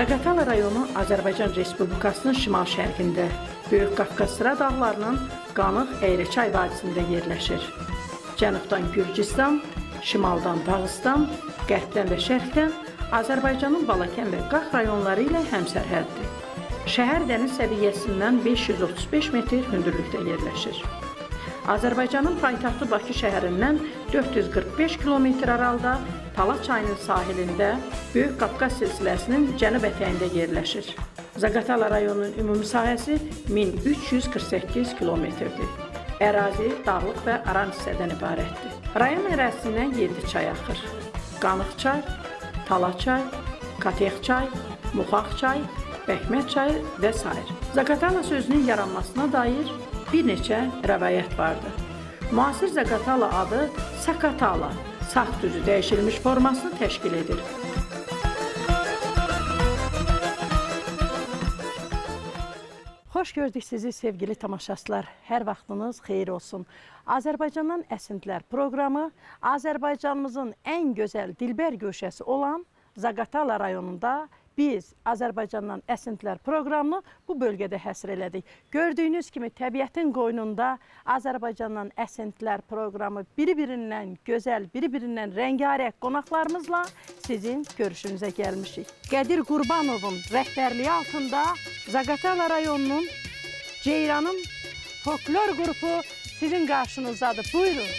Zaqatala rayonu Azərbaycan Respublikasının şimal-şərqində, Böyük Qafqaz sıra dağlarının Qanıq Əyriçay vadisində yerləşir. Cənubdan Gürcistan, şimaldan Dağıstan, qərbdən və şərqdən Azərbaycanın Balakən və Qax rayonları ilə həmsərhəddir. Şəhər dəniz səviyyəsindən 535 metr hündürlükdə yerləşir. Azərbaycanın paytaxtı Bakı şəhərindən 445 kilometr aralıda Tala çayının sahilində Böyük Qafqaz silsiləsinin cənub ətəyində yerləşir. Zaqatala rayonunun ümumi sahəsi 1348 kilometrdir. Ərazi dağlıq və aran hissədən ibarətdir. Rayon ərazisindən 7 çay axır. Qanıq çay, Tala çay, Katex çay, Muxaq çay, Bəhmət çayı və s. Zaqatala sözünün yaranmasına dair bir neçə rəvayət vardır. Müasir Zaqatala adı Sakatala, sağ düzü dəyişilmiş formasını təşkil edir. Xoş gördük sizi sevgili tamaşaçılar. Hər vaxtınız xeyir olsun. Azərbaycandan Əsintilər proqramı Azərbaycanımızın ən gözəl dilbər göşəsi olan Zaqatala rayonunda biz Azərbaycandan Əsintilər proqramını bu bölgədə həsr elədik. Gördüyünüz kimi təbiətin qoynunda Azərbaycandan Əsintilər proqramı biri-birindən gözəl, biri-birindən rəngarəng qonaqlarımızla sizin görüşünüzə gəlmişik. Qədir Qurbanovun rəhbərliyi altında Zaqatala rayonunun Ceyranım folklor qrupu sizin qarşınızdadır. Buyurun.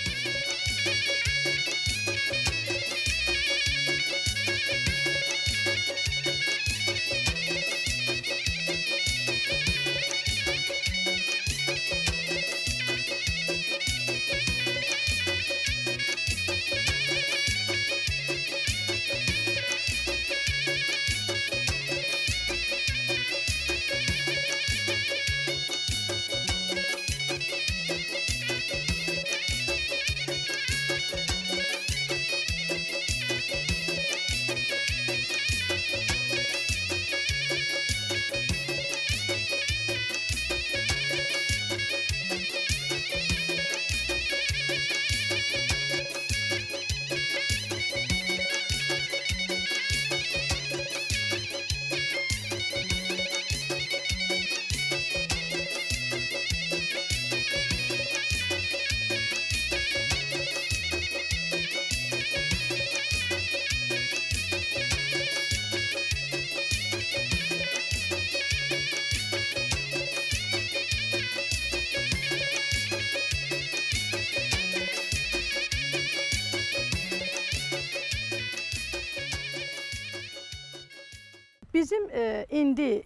Bizim indi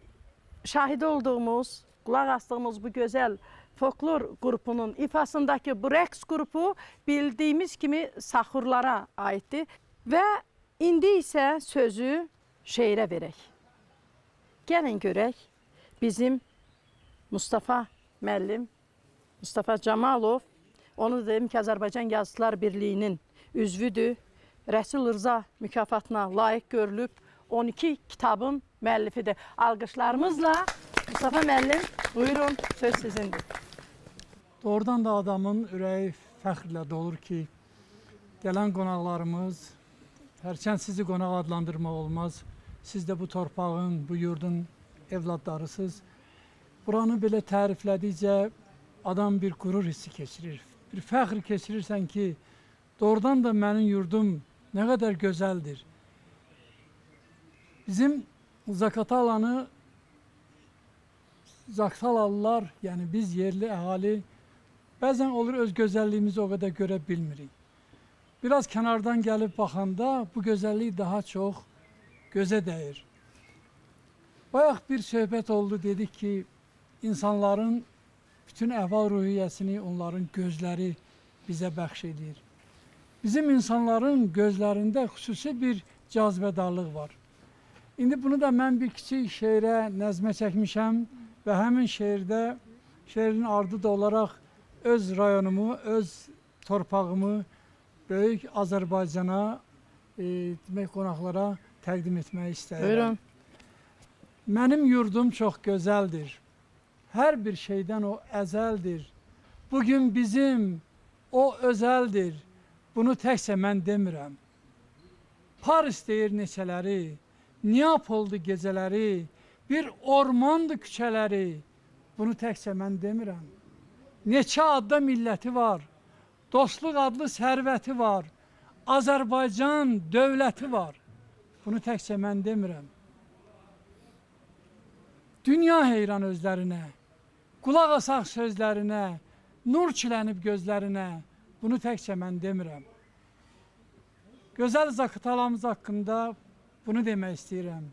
şahid olduğumuz, qulaq astığımız bu gözəl folklor qrupunun ifasındakı bu rəqs qrupu bildiyimiz kimi Saxurlara aiddir. Və indi isə sözü şeirə verək. Gəlin görək bizim Mustafa müəllim, Mustafa Camalov, onu da dedim ki, Azərbaycan Yazıçılar Birliyinin üzvüdür. Rəsul Rza mükafatına layiq görülüb 12 kitabın müəllifidir. Alqışlarımızla Mustafa müəllim, buyurun, söz sizindir. Doğrudan da adamın ürəyi fəxrlə dolur ki, gələn qonaqlarımız, hərçənd sizi qonaq adlandırmaq olmaz, siz də bu torpağın, bu yurdun evladlarısınız. Buranı belə təriflədikcə adam bir qürur hissi keçirir. Bir fəxr keçirirsən ki, doğrudan da mənim yurdum nə qədər gözəldir. Bizim Zaqatalanı Zaqatalalılar, yəni biz yerli əhali bəzən olur öz gözəlliyimizi o qədər görə bilmirik. Biraz kənardan gəlib baxanda bu gözəllik daha çox gözə dəyir. Bayaq bir söhbət oldu, dedik ki, insanların bütün əhval-ruhiyyəsini onların gözləri bizə bəxş edir. Bizim insanların gözlərində xüsusi bir cazibədarlıq var. İndi bunu da mən bir kiçik şeirə nəzmə çəkmişəm və həmin şeirdə, şeirin ardı da olaraq öz rayonumu, öz torpağımı böyük Azərbaycana, demək qonaqlara təqdim etmək istəyirəm. Buyurun. Mənim yurdum çox gözəldir. Hər bir şeydən o əzəldir. Bugün bizim o özəldir. Bunu təkcə mən demirəm. Paris deyir neçələri, Neapoldu geceleri, bir ormandı küçələri. Bunu təkcə mən demirəm. Neçə adda milləti var, dostluq adlı sərvəti var, Azərbaycan dövləti var. Bunu təkcə mən demirəm. Dünya heyran özlərinə, qulaq asaq sözlərinə, nur çilənib gözlərinə. Bunu təkcə mən demirəm. Gözəl Zaqatalamız haqqında bunu demək istəyirəm.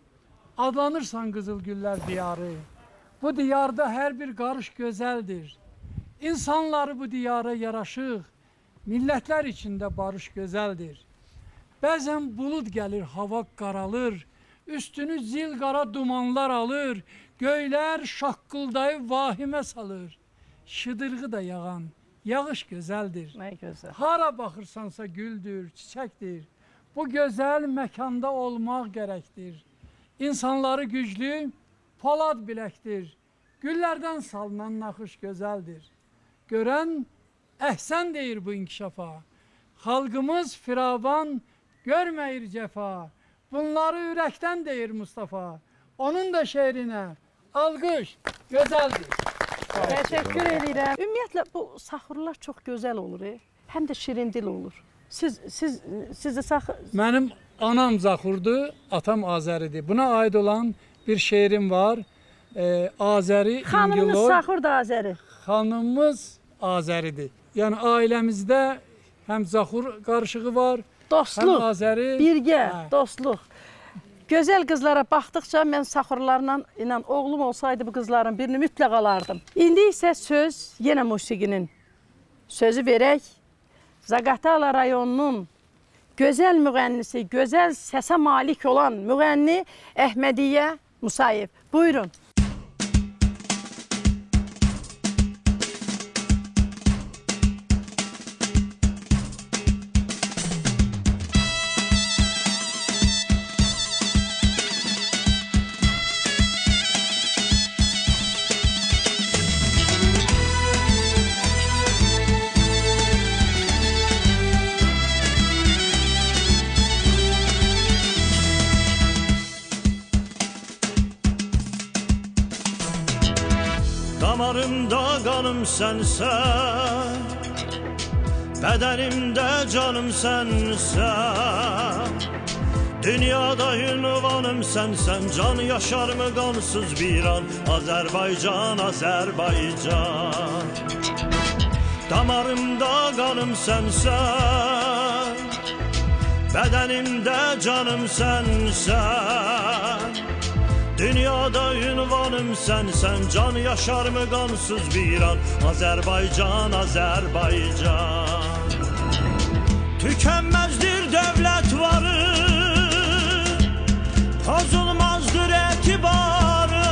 Adlanırsan Qızılgüllər diyarı. Bu diyarda hər bir qarış gözəldir. İnsanları bu diyara yaraşıq, millətlər içində barış gözəldir. Bəzən bulud gəlir, hava qaralır, üstünü zil qara dumanlar alır, göylər şaqqıldayıb vahimə salır. Şıdırğı da yağan, yağış gözəldir. Nə gözəl. Hara baxırsansa güldür, çiçəkdir. Bu gözəl məkanda olmaq gərəkdir. İnsanları güclü, polad biləkdir. Güllərdən salınan naxış gözəldir. Görən əhsən deyir bu inkişafa. Xalqımız firavan görməyir cəfa. Bunları ürəkdən deyir Mustafa. Onun da şeirinə alqış gözəldir. Təşəkkür edirəm. Ümumiyyətlə bu saxurlar çox gözəl olur, həm də şirin dil olur. Siz de saxır... Mənim anam Zaxurdu, atam Azəridir. Buna aid olan bir şeirim var. Azəri, Xanımız İngilor. Saxur da Azəri. Xanımız Azəridir. Yəni ailəmizdə həm Zaxur qarışığı var, Dostluq, həm Azəri. birgə, Hə. dostluq. Gözəl qızlara baxdıqca mən Saxurlarla, oğlum olsaydı bu qızların birini mütləq alardım. İndi isə söz yenə musiqinin. Sözü verək. Zaqatala rayonunun gözəl müğənnisi, gözəl səsə malik olan müğənni Əhmədiyyə Musayev. Buyurun. Damarımda qanım sənsən, bədənimdə canım sənsən, dünyada ünvanım sənsən, can yaşarmı qansız bir an, Azərbaycan, Azərbaycan. Damarımda qanım sənsən, bədənimdə canım sənsən, dünyada ünvanım sənsən, can yaşarmı qansız bir an, Azərbaycan, Azərbaycan. Tükənməzdir dövlət varı, pozulmazdır etibarı.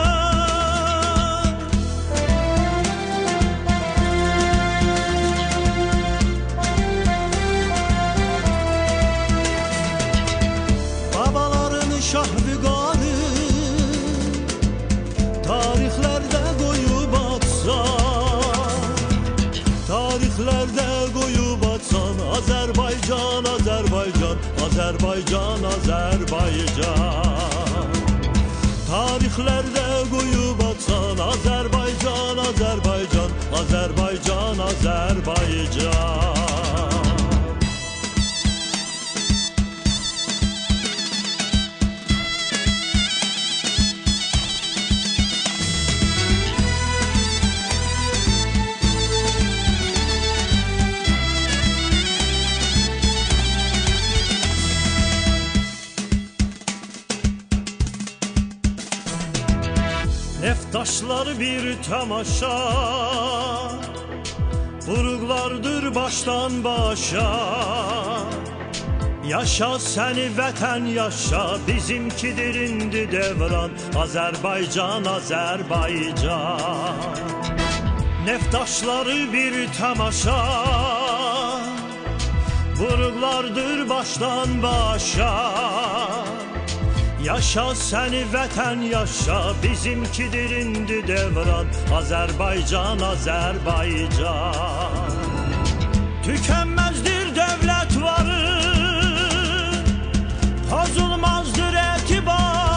Babaların şahvüqarı tarixlərdə qoyub atsan, tarixlərdə qoyub atsan, Azərbaycan, Azərbaycan, Azərbaycan, Azərbaycan. Tarixlərdə qoyub atsan, Azərbaycan, Azərbaycan, Azərbaycan, Azərbaycan. Neftaşlar bir tamaşa, vuruqlardır başdan başa. Yaşa səni vətən yaşa, bizimkidir indi devran, Azərbaycan, Azərbaycan. Neftaşları bir tamaşa, vuruqlardır başdan başa. Yaşa səni vətən yaşa, bizimkidir indi devran, Azərbaycan, Azərbaycan. Tükənməzdir dövlət varı, pozulmazdır etibar.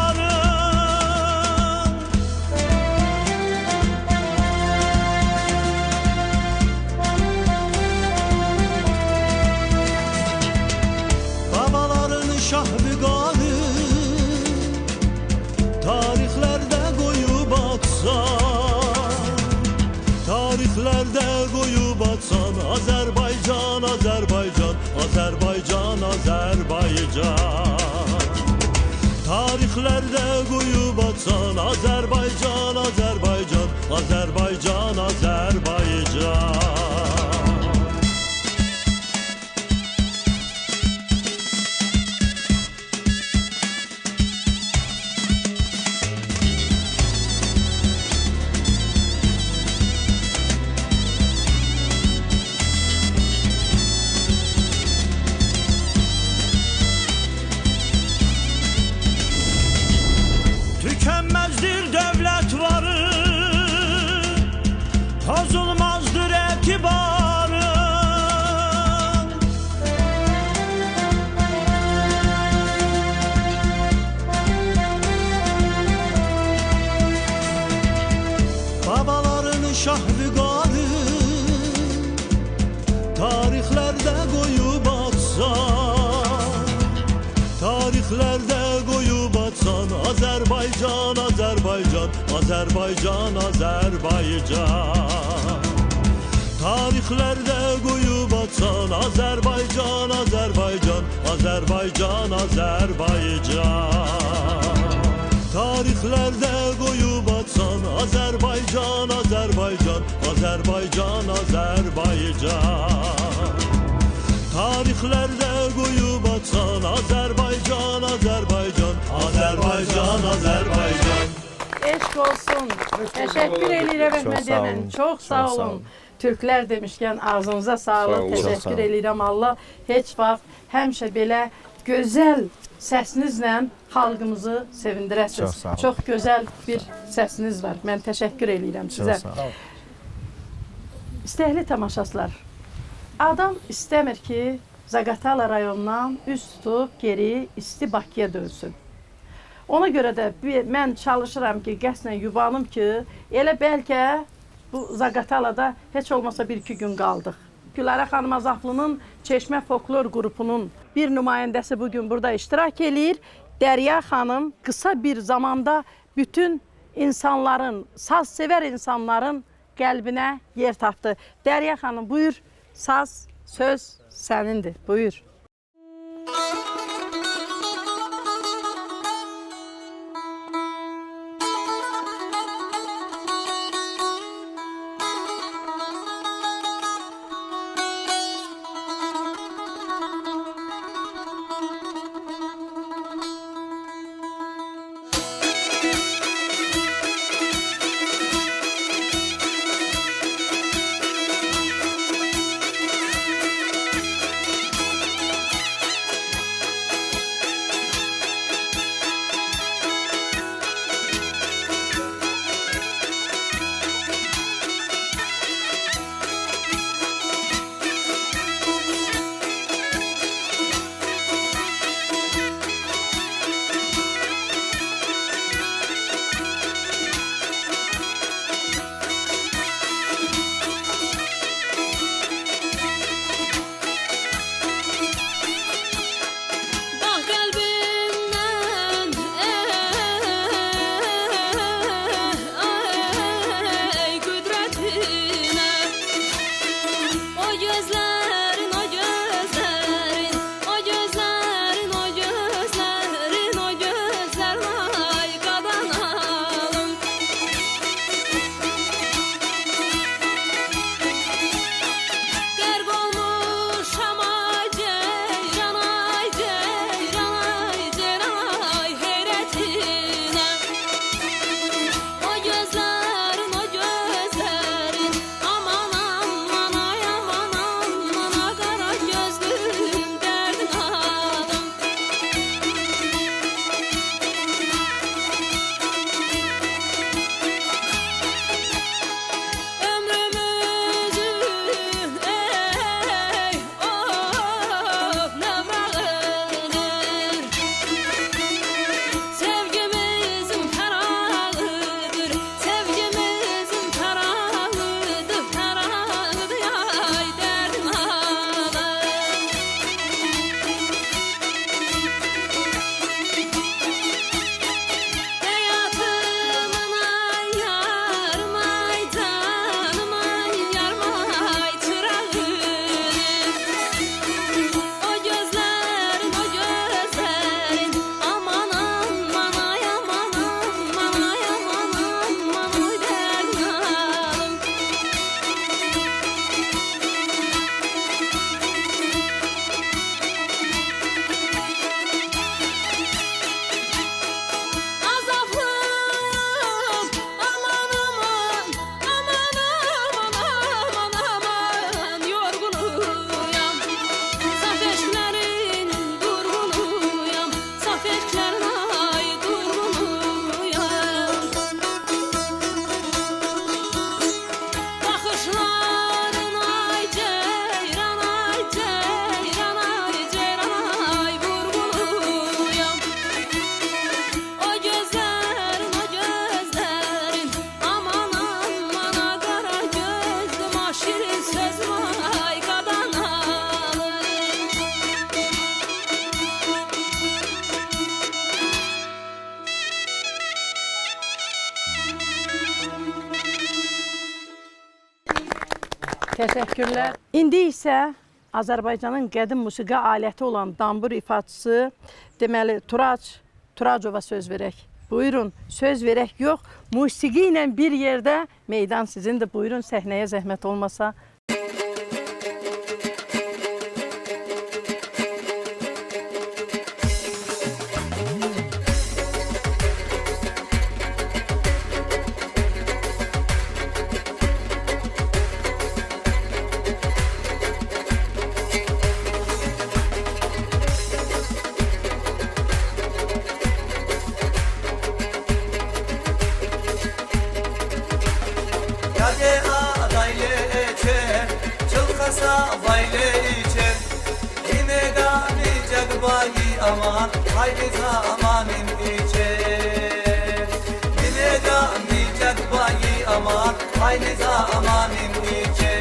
qoyub atsan Azərbaycan, Azərbaycan, Azərbaycan, Azərbaycan. Tarixlərdə qoyub atsan Azərbaycan, Azərbaycan, Azərbaycan, Azərbaycan. Tükenmezdir devlet varı, tozulmazdır etibarı. Babaların şahvügarı, tarihlerde koyup atsan, tarihlerde koyup atsan Azerbaycan, Azerbaycan, Azerbaycan, Azerbaycan. Tarihlerde koyup atsan Azerbaycan, Azerbaycan, Azerbaycan, Azerbaycan. Tarihlerde koyup atsan Azerbaycan, Azerbaycan, Azerbaycan, Azerbaycan. Tarihlerde koyup atsan Azerbaycan, Azerbaycan, Azerbaycan, Azerbaycan. Eşk olsun. Teşekkür ederim Mehmet Emin. Çok sağ olun. Türkler demişken ağzınıza sağlık. Teşekkür ederim. Allah heç vaxt həmişə belə gözəl səsinizlə xalqımızı sevindirəsiniz. Çox gözəl bir səsiniz var. Mən təşəkkür edirəm sizə. İstəkli tamaşaçılar, adam istəmir ki, Zaqatala rayonundan üz tutub geri isti Bakıya dönsün. Ona görə də mən çalışıram ki, qəsdən yubanım ki, elə bəlkə bu Zaqatalada heç olmasa 1-2 gün qaldıq. Gülarə xanım Azaflının Çeşmə Folklor qrupunun bir nümayəndəsi bugün burada iştirak eləyir. Dərya xanım qısa bir zamanda bütün insanların, sazsevər insanların qəlbinə yer tapdı. Dərya xanım buyur, saz, söz sənindir. Buyur. Təşəkkürlər. İndi isə Azərbaycanın qədim musiqi aləti olan dambur ifaçısı, deməli Turacova söz verək. Buyurun, söz verək yox, musiqi ilə bir yerdə meydan sizindir. Buyurun, səhnəyə zəhmət olmasa. Aman haydi zamanın içe Yine gelmeyecek bayi aman haydi zamanın içe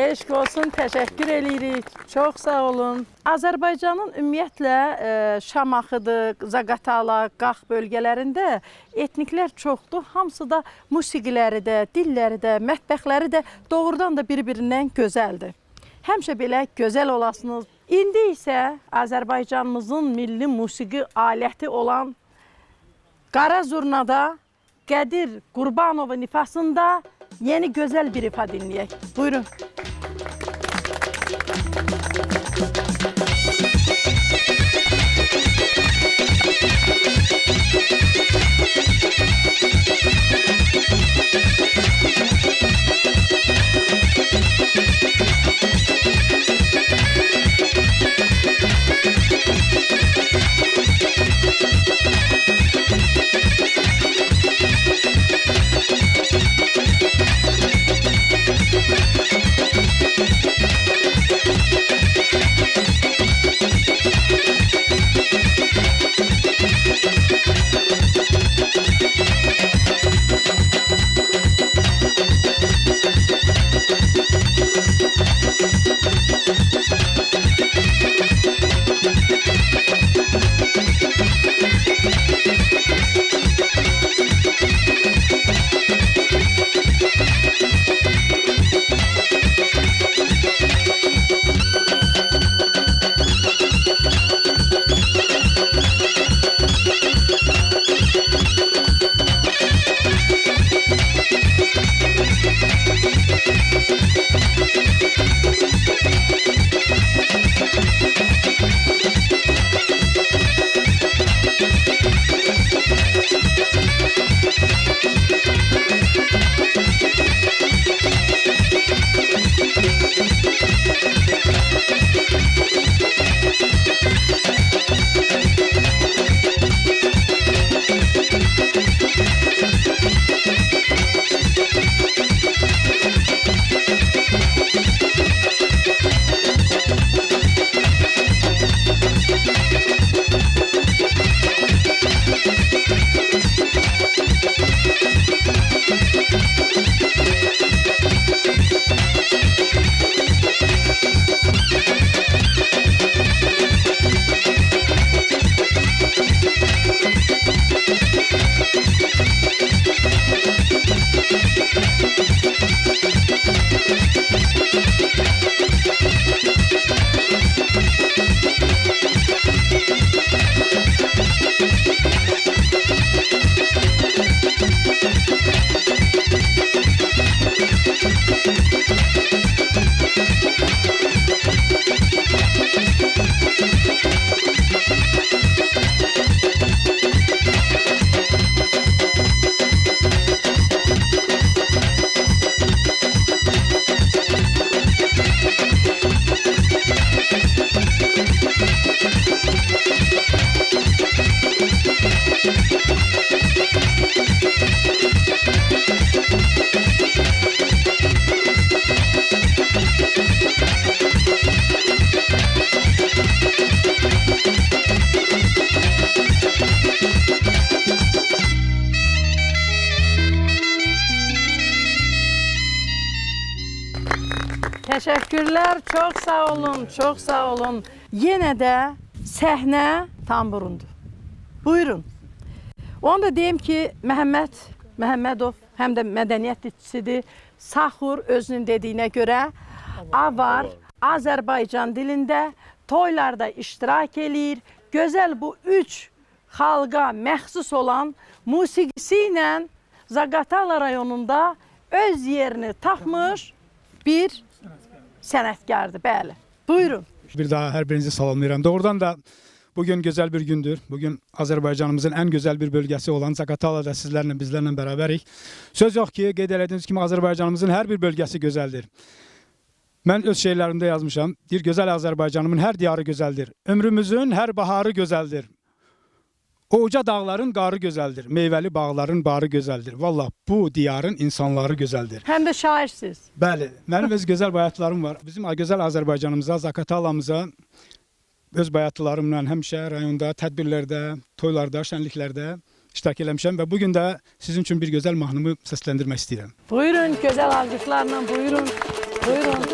Eşq olsun, təşəkkür eləyirik. Çox sağ olun. Azərbaycanın ümumiyyətlə Şamaxıdır, Zaqatala, Qax bölgələrində etniklər çoxdur. Hamısı da musiqiləri də, dilləri də, mətbəxləri də doğrudan da bir-birindən gözəldir. Həmişə belə gözəl olasınız. İndi isə Azərbaycanımızın milli musiqi aləti olan Qara Zurnada Qədir Qurbanovun ifasında yeni gözəl bir ifa dinləyək. Buyurun. Teşekkürler, çok sağ olun, çok sağ olun. Yine de səhne tamburundur. Buyurun. Onu da deyim ki, Məhəmmədov həm də mədəniyyət işçisidir. Saxur özünün dediyinə görə avar Azərbaycan dilində toylarda iştirak eləyir. Gözəl bu üç xalqa məxsus olan musiqisi ilə Zaqatala rayonunda öz yerini tapmış bir sənətkardır. Bəli. Buyurun. Bir daha her birinizi salamlayıram. Doğrudan da bugün güzel bir gündür. Bugün Azerbaycanımızın en güzel bir bölgesi olan Zaqatalada sizlerle bizlerle beraberik. Söz yok ki qeyd etdiyiniz kimi Azerbaycanımızın her bir bölgesi güzeldir. Ben öz şeirlerimde yazmışam. Bir güzel Azerbaycanımın her diyarı güzeldir. Ömrümüzün her baharı güzeldir. O uca dağların qarı gözəldir. Meyvəli bağların barı gözəldir. Vallahi bu diyarın insanları gözəldir. Həm də şairsiz. Bəli, mənim öz gözəl bayatlarım var. Bizim gözəl Azərbaycanımıza, Zaqatalamıza öz bayatlarımla həmişə rayonda, tədbirlərdə, toylarda, şənliklərdə iştirak eləmişəm və bugün də sizin üçün bir gözəl mahnımı səsləndirmək istəyirəm. Buyurun, gözəl alqışlarla buyurun. Buyurun.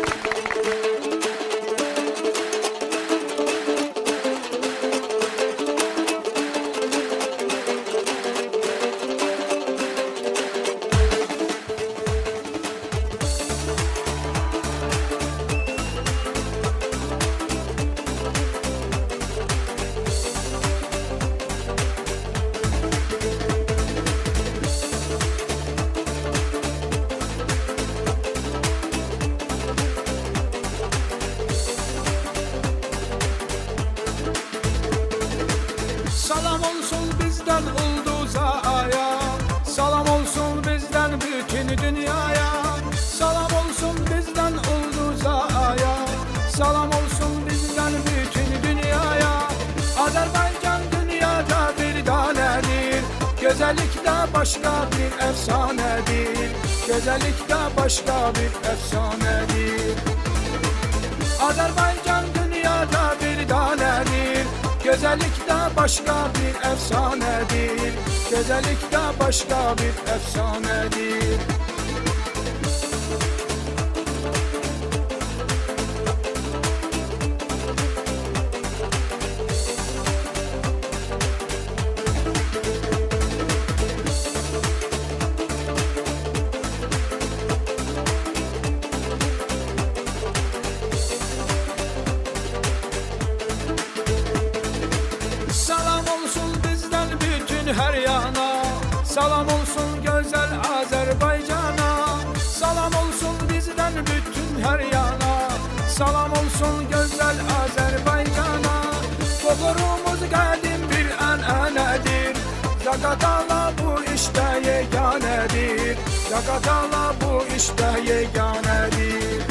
Salam olsun bizden Ulduzaya, salam olsun bizden bütün dünyaya. Salam olsun bizden Ulduzaya, salam olsun bizden bütün dünyaya. Azerbaycan dünyada bir tanedir, güzellikte başka bir efsanedir. Güzellikte başka bir efsanedir. Azerbaycan dünyada bir tanedir, güzellikte başka bir efsanedir. Güzellikte başka bir efsanedir. Salam olsun bizden bütün her yana, salam olsun güzel Azerbaycan'a. Salam olsun bizden bütün her yana, salam olsun güzel Azerbaycan'a. Fogurumuz kadim bir ananedir, Zaqatala bu işte yeganedir. Zaqatala bu işte yeganedir.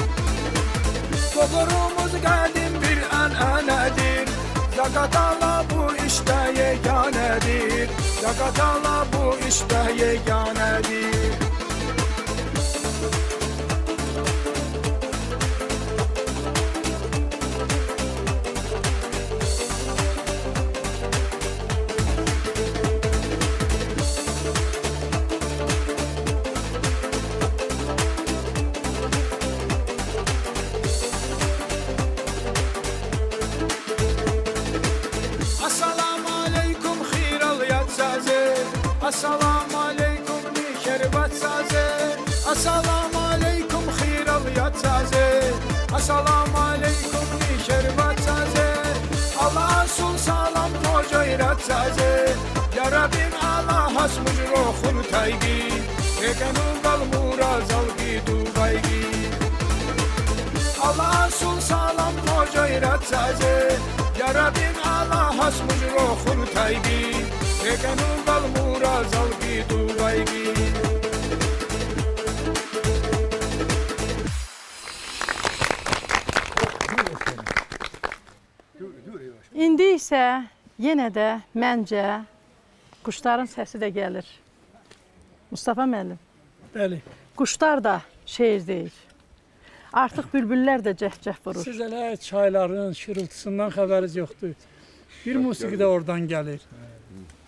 Fogurumuz kadim bir ananedir, Zaqatala bu işte yeganedir. Zaqatala bu işte yeganedir. Assalamu aleykum xiral yad sazı. Assalamu aleykum nikerbat sazı. Assalamu aleykum xiral yad sazı. Assalamu aleykum nikerbat sazı. Allah sul salam mocayrat sazı. Ya Rabbim Allah hasmuc ruhun taygi. Ekenu gal murazal ki dubaygi. Allah sul salam mocayrat sazı. Ya Rabbim Allah hasmuc ruhun taygi. Ekenu gal murazal ki dubaygi. İndi isə yenə də məncə quşların səsi də gəlir. Mustafa müəllim, Bəli. quşlar da şeir deyir. Artıq bülbüllər də cəhcəh vurur. Siz elə çayların şırıltısından xəbəriniz yoxdur. Bir musiqi də oradan gəlir.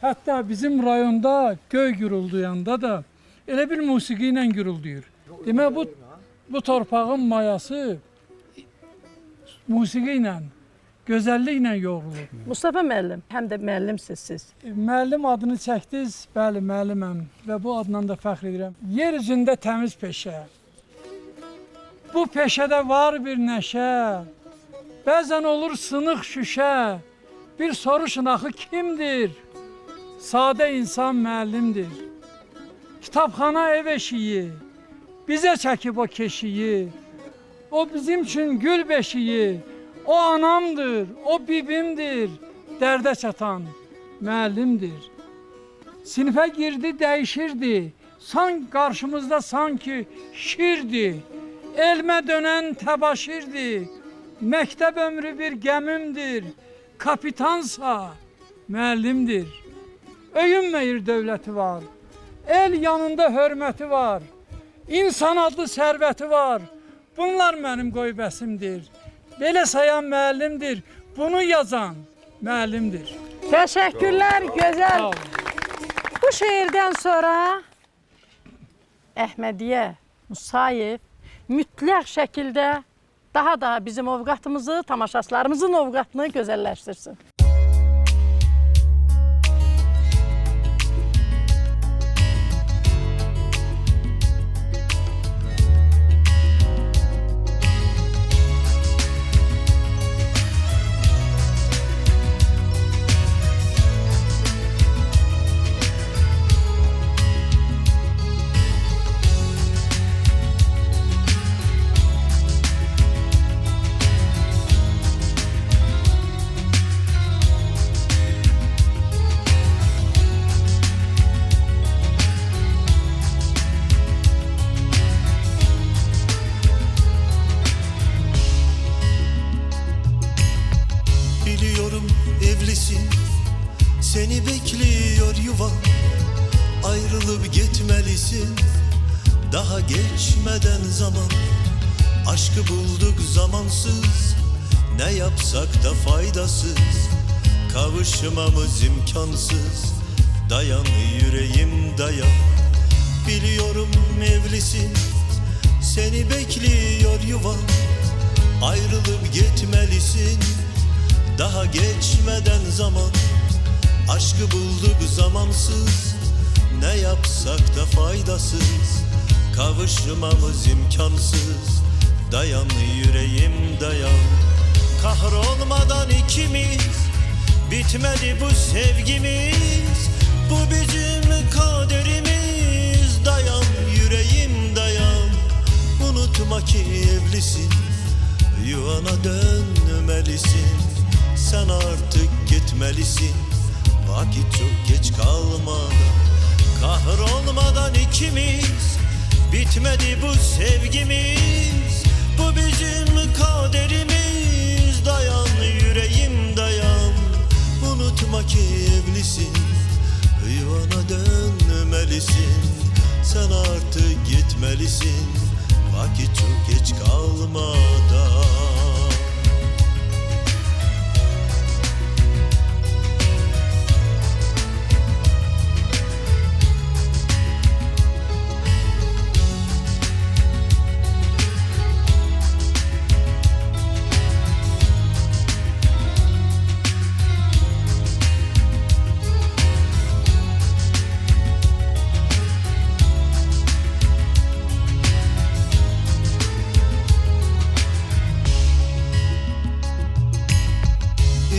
Hətta bizim rayonda göy gurulduyanda da elə bir musiqi ilə gurulduyur. Demək bu torpağın mayası musiqi ilə, gözəlliklə yoğrulub. Mustafa müəllim, həm də müəllimsiniz siz. Müəllim adını çəkdiniz, bəli, müəlliməm və bu adla da fəxr edirəm. Yer üzündə təmiz peşə. Bu peşədə var bir nəşə, bəzən olur sınıq şüşə. Bir soruşun axı kimdir? Sadə insan müəllimdir. Kitabxana ev eşiyi, bizə çəkib o keşiyi. O bizim üçün gül beşiyi, o anamdır, o bibimdir, dərdə çatan müəllimdir. Sinifə girdi, dəyişirdi, qarşımızda sanki şirdi. Elmə dönən təbaşirdi, məktəb ömrü bir gəmimdir, kapitansa müəllimdir. Öyünməyir dövləti var, el yanında hörməti var, insan adlı sərvəti var. Bunlar mənim qoybəsimdir. Belə sayan müəllimdir, bunu yazan müəllimdir. Təşəkkürlər, gözəl. Sağ olun. Bu şeirdən sonra Əhmədiyyə Musayev mütləq şəkildə daha da bizim ovqatımızı, tamaşaçılarımızın ovqatını gözəlləşdirsin. Biliyorum evlisin, seni bekliyor yuvan. Ayrılıp gitmelisin, daha geçmeden zaman. Aşkı bulduk zamansız, ne yapsak da faydasız. Kavuşmamız imkansız, dayan yüreğim dayan. Biliyorum evlisin, seni bekliyor yuvan. Ayrılıp gitmelisin, daha geçmeden zaman. Aşkı bulduk zamansız, ne yapsak da faydasız. Kavuşmamız imkansız, dayan yüreğim dayan. Kahrolmadan ikimiz, bitmedi bu sevgimiz. Bu bizim kaderimiz, dayan yüreğim dayan. Unutma ki evlisin, yuvana dönmelisin. Sen artık gitmelisin, vakit çok geç kalmadan. Kahrolmadan ikimiz, bitmedi bu sevgimiz. Bu bizim kaderimiz, dayan yüreğim dayan. Unutma ki evlisin, yuvana dönmelisin. Sen artık gitmelisin, vakit çok geç kalmadan.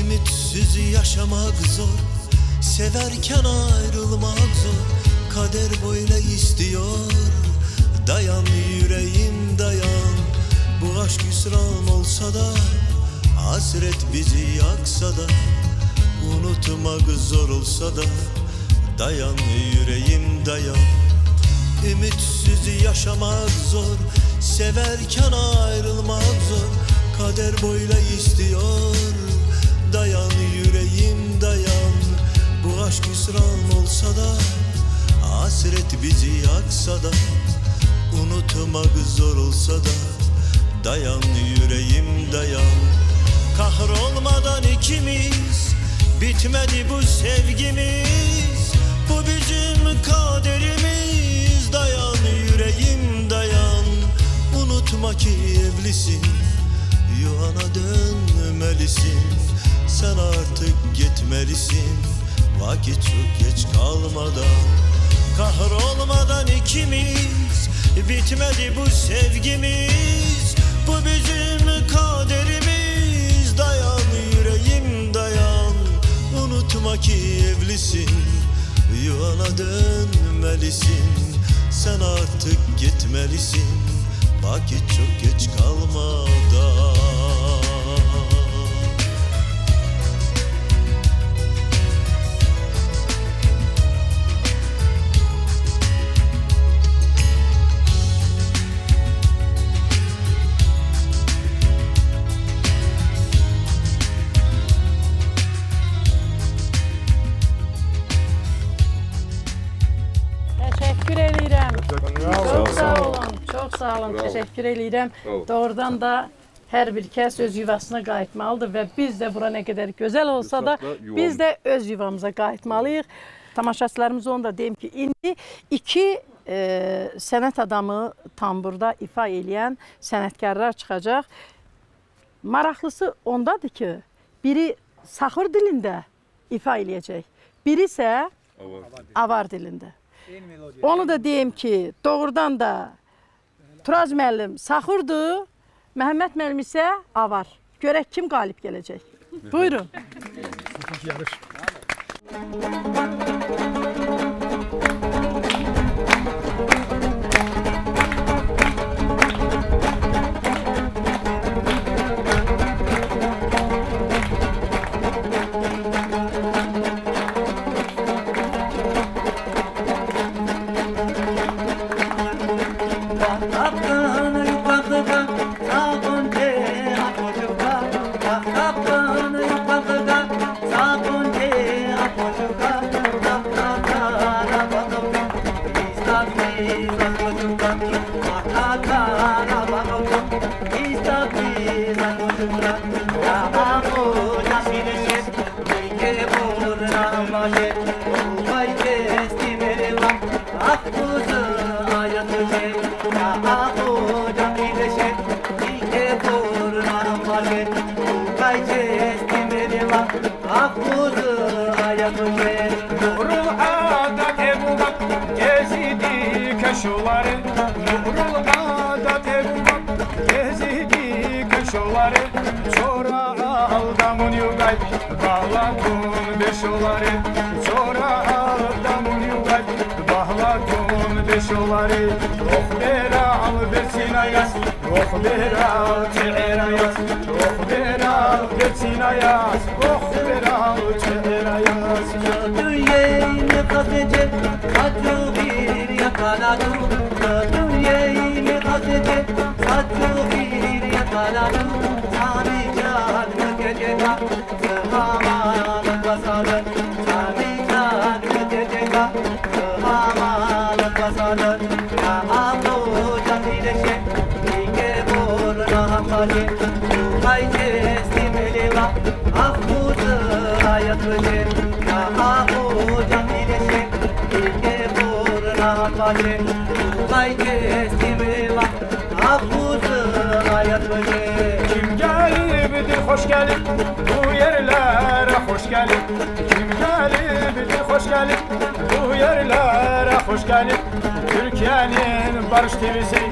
Ümitsiz yaşamak zor, severken ayrılmak zor. Kader böyle istiyor, dayan yüreğim dayan. Bu aşk hüsran olsa da, hasret bizi yaksa da. Unutmak zor olsa da, dayan yüreğim dayan. Ümitsiz yaşamak zor, severken ayrılmak zor. Kader böyle istiyor, dayan yüreğim dayan. Bu aşk hüsran olsa da, hasret bizi yaksa da. Unutmak zor olsa da, dayan yüreğim dayan. Kahrolmadan ikimiz, bitmedi bu sevgimiz. Bu bizim kaderimiz, dayan yüreğim dayan. Unutma ki evlisin, Yuvana dönmelisin, sen artık gitmelisin. Vakit çok geç kalmadan, kahrolmadan ikimiz. Bitmedi bu sevgimiz, bu bizim kaderimiz. Dayan yüreğim dayan, unutma ki evlisin. Yuvana dönmelisin, sen artık gitmelisin. Vakit çok geç kalmadan. Teşekkür edirəm. Çox sağ olun. Çox sağ olun. Teşekkür edirəm. Doğrudan da hər bir kəs öz yuvasına qayıtmalıdır və biz də bura nə qədər gözəl olsa da biz də öz yuvamıza qayıtmalıyıq. Tamaşaçılarımız onu da deyim ki, indi iki sənət adamı tamburda ifa eləyən sənətkarlar çıxacaq. Maraqlısı ondadır ki, biri Saxır dilində ifa eləyəcək, biri isə avar dilində. Onu da deyim ki, doğrudan da Turaz müəllim Saxırdır, Məhəmməd müəllim isə avar. Görək kim qalib gələcək. Buyurun. Kapını yukarıda sabun teha koşuka. Kapını yukarıda sabun teha koşuka. Kakara bakıp İstanbul'a koşuka. Kakara bakıp İstanbul'a koşuka. Yahu nasibesiz bir burna maşe. Vay kestim elim akkuzu ayatı. Yahu camileşe ilke kurnan maşe. Vay kestim elim akkuzu ayatı. Nuhrul adat Ebu Bak gezidi köşuları. Nuhrul adat Ebu Bak gezidi köşuları. Sonra aldamun yugay bağlatun beşoları. Sonra aldamun yugay bağlatun beşoları. Oh bera al versin ayas, oh bera al çeğer ayas, oh bera al versin ayas, oh bera al çeğer ayas. Dünyayı kazecek saçı bir yakaladım. Dünyayı kazecek saçı bir yakaladım. Sami canlı gecede sıhhamalı basadır. Sami canlı gecede sıhhamalı basadır. Ya abu camileşe bilge burna maşe. Yuvay kestim eleva ahbuzu hayatı. Maşe, vay kesimi var, ahbuzu hayat maşe. Kim gelibdi hoş gelip bu yerlere hoş gelip. Kim gelibdi hoş gelip bu yerlere hoş gelip. Türkiye'nin barış TV'si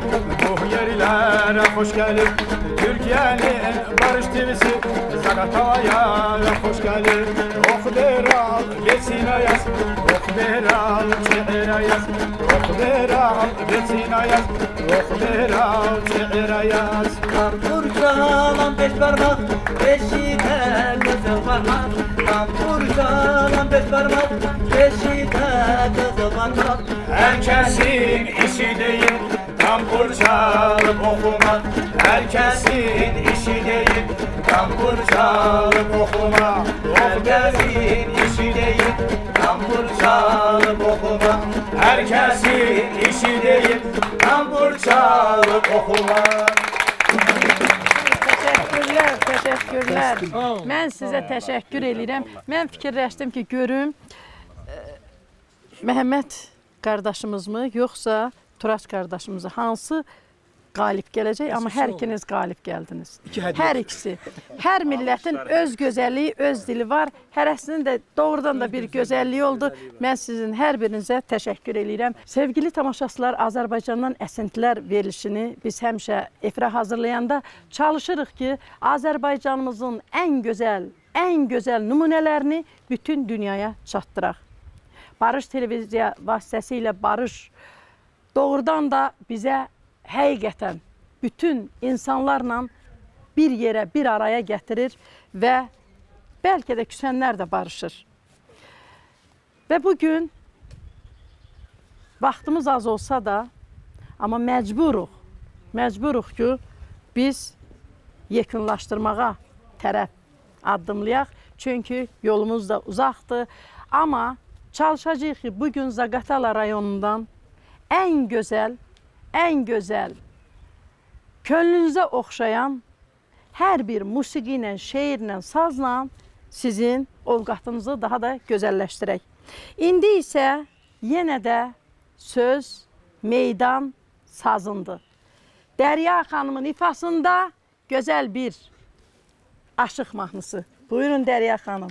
bu yerlere hoş gelip. Türkiye'nin barış TV'si Zagatala'ya hoş gelip. Oh deral geçsin ayaz, oh deral çeğer ayaz, oh deral geçsin ayaz, oh deral çeğer ayaz. Kampur çalan beş parmak, beşi tel kızıl parmak. Kampur çalan beş parmak, beşi tel kızıl parmak. Herkesin işi değil tambur çalıp okumak. Herkesin işi değil tambur çalıp okumak. Herkesin işi değil tambur çalıp okumak. Herkesin işi değil tambur çalıp okumak. Təşəkkürlər, təşəkkürlər. Mən sizə təşəkkür edirəm. Mən fikirləşdim ki, görüm Məhəmməd qardaşımızmı, yoxsa Turaç qardaşımızı hansı qalib gələcək, amma hər ikiniz qalib gəldiniz. Hər ikisi. Hər millətin öz gözəlliyi, öz dili var. Hərəsinin də doğrudan da bir gözəlliyi oldu. Mən sizin hər birinizə təşəkkür edirəm. Sevgili tamaşaçılar, Azərbaycandan əsintilər verilişini biz həmişə efirə hazırlayanda çalışırıq ki, Azərbaycanımızın ən gözəl nümunələrini bütün dünyaya çatdıraq. Barış televiziya vasitəsilə Barış doğrudan da bizə həqiqətən bütün insanlarla bir yerə, bir araya gətirir və bəlkə də küsənlər də barışır. Və bugün vaxtımız az olsa da, amma məcburuq ki, biz yekunlaşdırmağa tərəf addımlayaq. Çünki yolumuz da uzaqdır. Amma çalışacağıq ki, bugün Zaqatala rayonundan ən gözəl, könlünüzə oxşayan hər bir musiqi ilə, şeirlə, sazla sizin ovqatınızı daha da gözəlləşdirək. İndi isə yenə də söz meydan sazındır. Dərya xanımın ifasında gözəl bir aşıq mahnısı. Buyurun Dərya xanım.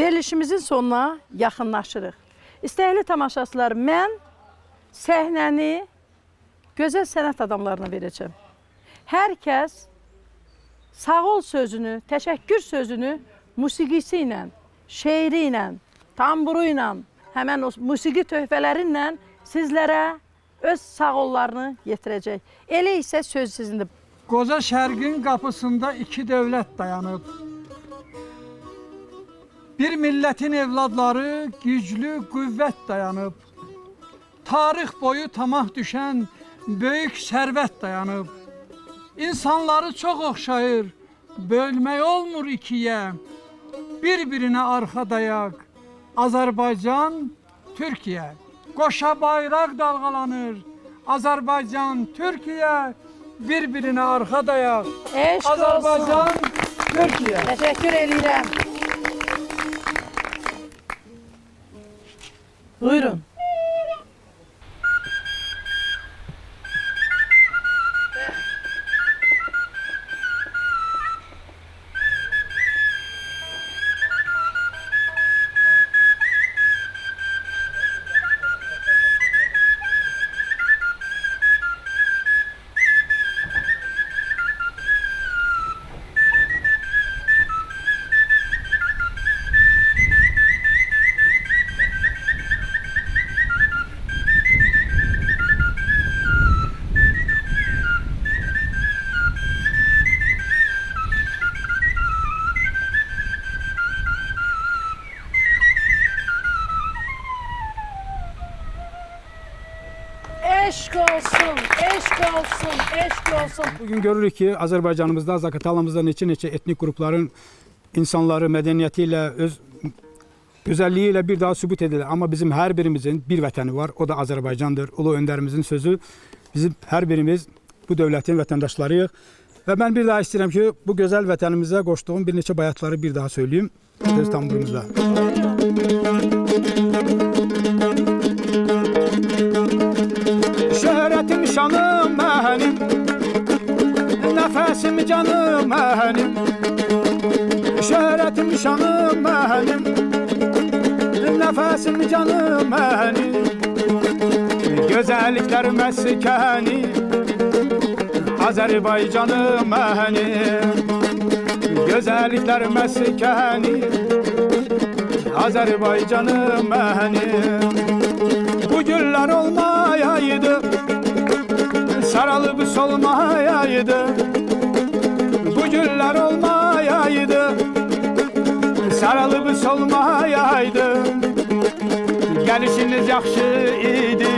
Verilişimizin sonuna yaxınlaşırıq. İstəyili tamaşaçılar, mən səhnəni gözəl sənət adamlarına verəcəm. Hər kəs sağ ol sözünü, təşəkkür sözünü musiqisi ilə, şeiri ilə, tamburu ilə, həmən o musiqi töhfələri ilə sizlərə öz sağ ollarını yetirəcək. Elə isə söz sizindir. Qoca şərqin qapısında iki dövlət dayanıb. Bir millətin evladları güclü qüvvət dayanıb. Tarix boyu tamah düşən böyük sərvət dayanıb. İnsanları çox oxşayır, bölmək olmur ikiyə. Bir-birinə arxa dayaq, Azərbaycan, Türkiyə. Qoşa bayraq dalğalanır, Azərbaycan, Türkiyə. Bir-birinə arxa dayaq, Eşq Azərbaycan, olsun. Türkiyə. Təşəkkür edirəm. Buyurun. Eşq olsun, eşq olsun, eşq olsun. Bugün görürük ki, Azərbaycanımızda, Zaqatalamızda neçə etnik qrupların insanları mədəniyyəti ilə, öz gözəlliyi ilə bir daha sübut edilir. Amma bizim hər birimizin bir vətəni var, o da Azərbaycandır. Ulu öndərimizin sözü, bizim hər birimiz bu dövlətin vətəndaşlarıyıq. Və mən bir daha istəyirəm ki, bu gözəl vətənimizə qoşduğum bir neçə bayatları bir daha söyləyeyim. Öz tamburumuzda. Şöhretim şanım benim, nefesim canım benim. Şöhretim şanım benim, nefesim canım benim. Güzellikler meskeni, Azerbaycanım benim. Güzellikler meskeni, Azerbaycanım benim. Bu güller olmayaydı, sarılıp solmayaydı. Bu güller olmayaydı, sarılıp solmayaydı. Gelişiniz yaxşı idi,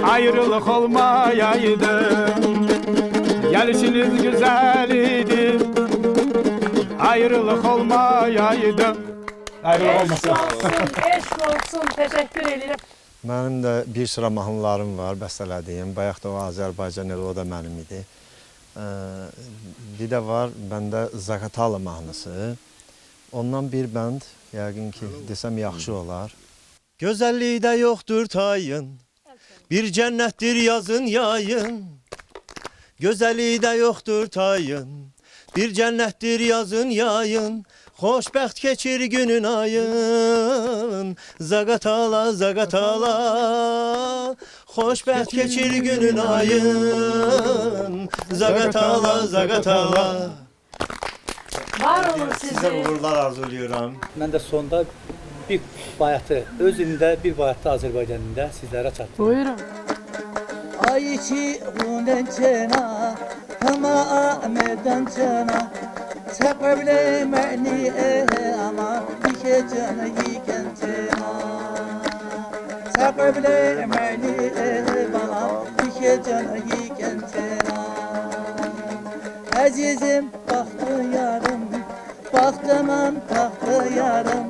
ayrılık olmayaydı. Gelişiniz güzel idi, ayrılık olmayaydı. Ayrılık olmasın. Eşq olsun, təşəkkür edirəm. Mənim də bir sıra mahnılarım var, bəstələdiyim. Bayaq da o Azərbaycan eli, o da mənim idi. Bir də var məndə Zaqatala mahnısı. Ondan bir bənd, yəqin ki, desəm yaxşı olar. Gözəllikdə yoxdur tayın, bir cənnətdir yazın yayın. Gözəllikdə yoxdur tayın, bir cənnətdir yazın yayın. Xoşbəxt keçir günün ayın, Zaqatala, Zaqatala. Xoşbəxt keçir günün ayın, Zaqatala, Zaqatala. Var olun Sizə sizi. uğurlar arzulayıram. Mən də sonda bir bayatı, öz dilində bir bayatı Azərbaycan dilində sizlərə çatdırdım. Buyurun. Ay içi hunden çena, kama amedan çena. Çakabile meni ama bir şey canı yiken çena. Çakabile meni bana bir şey canı yiken çena. Azizim baktı yarım, baktımın taktı yarım.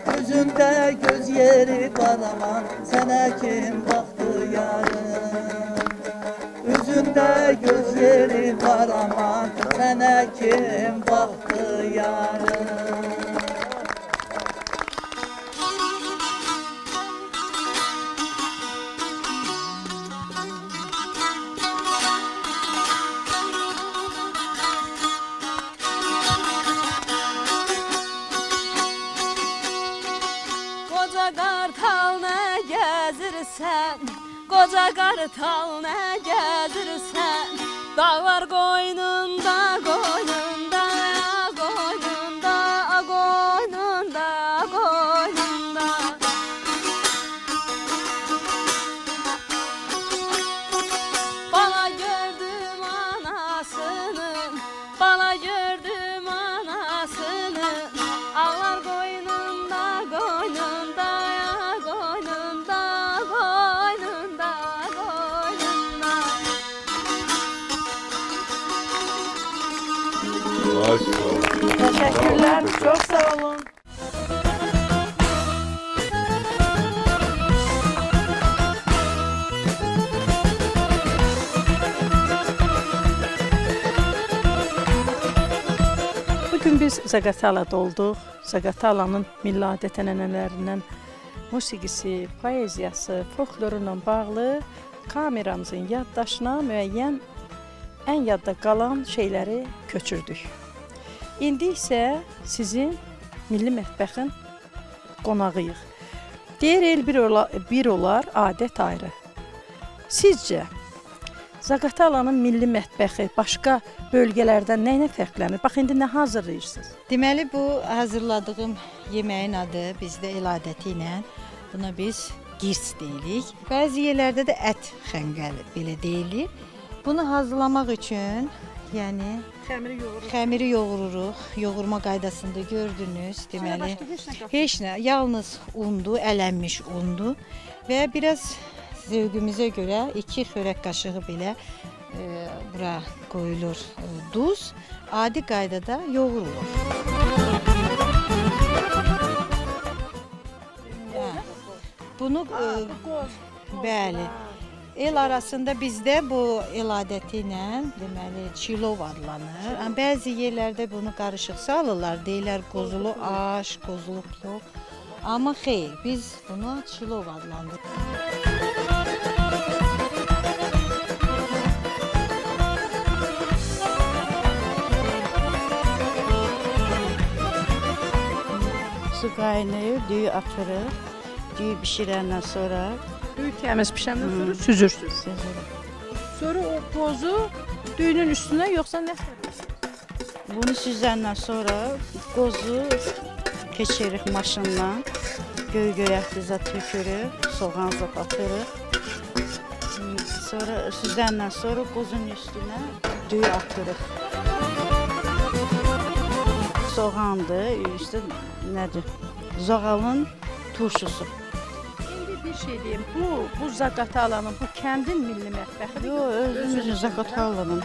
Gözümde göz yeri var ama sana kim baktı yarım. Yüzünde göz yeri var ama sana kim baktı yarım. Qoca qartal nə gəzirsən, qoca qartal nə gəzirsən, dağlar qoynunda, qoynunda, qoynunda, qoynunda, qoynunda. Bala gördüm anasını, bala gördüm anasını, ağlar qoynunda, qoynunda, qoynunda, qoynunda, qoynunda. Teşekkürler. Çok sağ olun. Bugün biz Zaqatalada olduq. Zaqatalanın milli adət-ənənələrindən musiqisi, poeziyası, folkloruna bağlı kameramızın yaddaşına müəyyən ən yadda qalan şeyləri köçürdük. İndi isə sizin milli mətbəxin qonağıyıq. Deyir el bir olar, adət ayrı. Sizcə Zaqatalanın milli mətbəxi başqa bölgələrdən nə ilə fərqlənir? Bax indi nə hazırlayırsınız? Deməli bu hazırladığım yeməyin adı bizdə el adəti ilə buna biz girs deyirik. Bəzi yerlərdə də ət xəngəli belə deyilir. Bunu hazırlamaq üçün yəni xəmiri yoğururuq. Yoğurma qaydasında gördünüz. Deməli heç nə, yalnız undu, ələnmiş undu və biraz zövqümüzə görə 2 xörək qaşığı belə bura qoyulur duz. Adi qaydada yoğurulur. Bunu bəli. El arasında bizdə bu el adəti ilə deməli çilov adlanır. Bəzi yerlərdə bunu qarışıq salırlar. Deyirlər qozulu aş, qozulu plov. Amma xeyr, biz bunu çilov adlandırırıq. Su qaynayır, düyü atırıq. Düyü bişirəndən sonra Düyü təmiz pişəndən sonra süzürsünüz. Sonra o qozu düyünün üstünə yoxsa nə sürürsünüz? bunu süzəndən sonra qozu keçiririk maşınla. Göy-göyəkli zat tökürük, soğan zat atırıq. Sonra süzəndən sonra qozun üstünə düyü atırıq. Soğandır, üstü nədir? Zoğalın turşusu. İndi bir şey deyim, bu Zaqatalanın, bu kəndin milli mətbəxidir. Yox, özümüzün Zaqatalanın.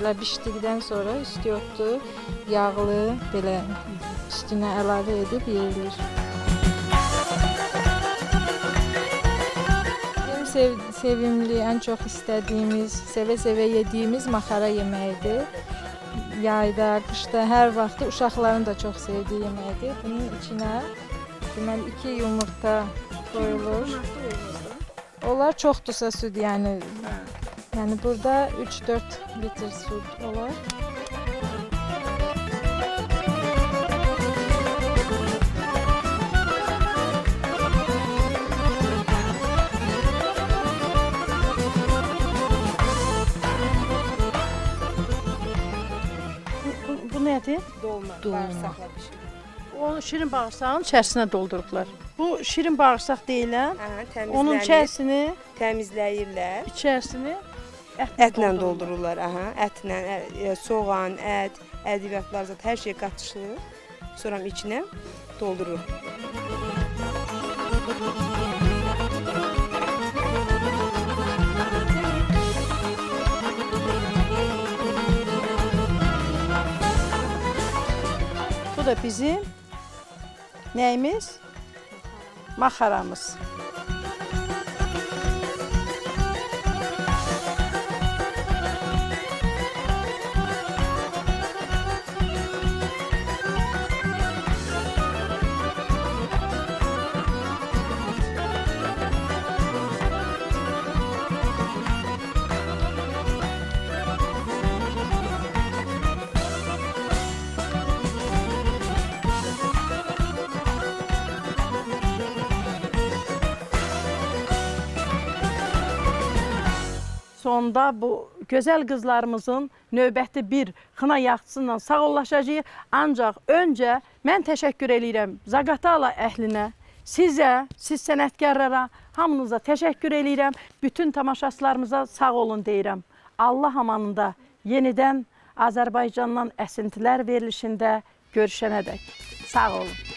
Elə bişdikdən sonra üstü yoxdur, yağlı belə üstünə əlavə edib yeyilir. Benim sevimli, ən çox istədiyimiz, sevə-sevə yediyimiz maxara yeməyidir. Yayda, qışda, hər vaxt uşaqların da çox sevdiyi yeməkdir. Bunun içinə deməli 2 yumurta qoyulur. Onlar çoxdursa süd, yəni burada 3-4 litr süd olar. Bu nədir? Dolma, bağırsaqla bişirilir. Onu şirin bağırsağın içərisinə doldurublar. Bu şirin bağırsaq deyilən, onun içərisini təmizləyirlər. İçərisini Ətlə doldururlar, ətlə, soğan, ət, ədviyyatlar zət hər şey qatışılır. Sonra içinə doldurur. Bu da bizim nəyimiz? Maxaramız. sonunda bu gözəl qızlarımızın növbəti bir xına yaxçısından sağollaşacağıq. Ancaq öncə mən təşəkkür eləyirəm Zaqatala əhlinə, sizə, siz sənətkarlara, hamınıza təşəkkür eləyirəm. Bütün tamaşaçılarımıza sağ olun deyirəm. Allah amanında yenidən Azərbaycandan əsintilər verilişində görüşənədək. Sağ olun.